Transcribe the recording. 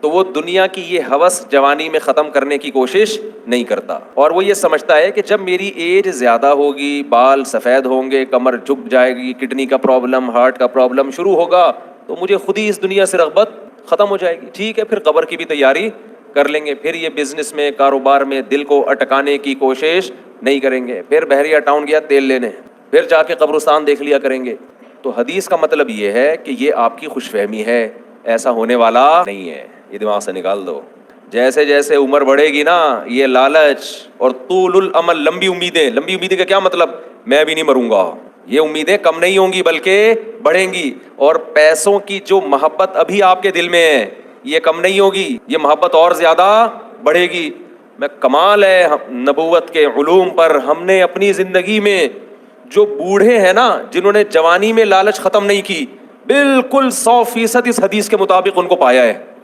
तो वो दुनिया की ये हवस जवानी में ख़त्म करने की कोशिश नहीं करता, और वो ये समझता है कि जब मेरी एज ज़्यादा होगी, बाल सफ़ेद होंगे, कमर झुक जाएगी, किडनी का प्रॉब्लम, हार्ट का प्रॉब्लम शुरू होगा, तो मुझे खुद ही इस दुनिया से रग़बत ख़त्म हो जाएगी। ठीक है, फिर कब्र की भी तैयारी कर लेंगे, फिर ये बिज़नेस में, कारोबार में दिल को अटकाने की कोशिश नहीं करेंगे, फिर बहरिया टाउन गया तेल लेने, फिर जाके कब्रिस्तान देख लिया करेंगे। तो हदीस का मतलब ये है कि ये आपकी खुशफहमी है, ऐसा होने वाला नहीं है, ये दिमाग से निकाल दो। जैसे जैसे उम्र बढ़ेगी ना, ये लालच और तूलुल अमल, लंबी उम्मीदें का क्या मतलब, मैं भी नहीं मरूंगा, ये उम्मीदें कम नहीं होंगी बल्कि बढ़ेंगी। और पैसों की जो मोहब्बत अभी आपके दिल में है, ये कम नहीं होगी, ये मोहब्बत और ज्यादा बढ़ेगी। मैं कमाल है नबूवत के उलूम पर, हमने अपनी जिंदगी में जो बूढ़े हैं ना, जिन्होंने जवानी में लालच खत्म नहीं की, बिल्कुल 100% इस हदीस के मुताबिक उनको पाया है।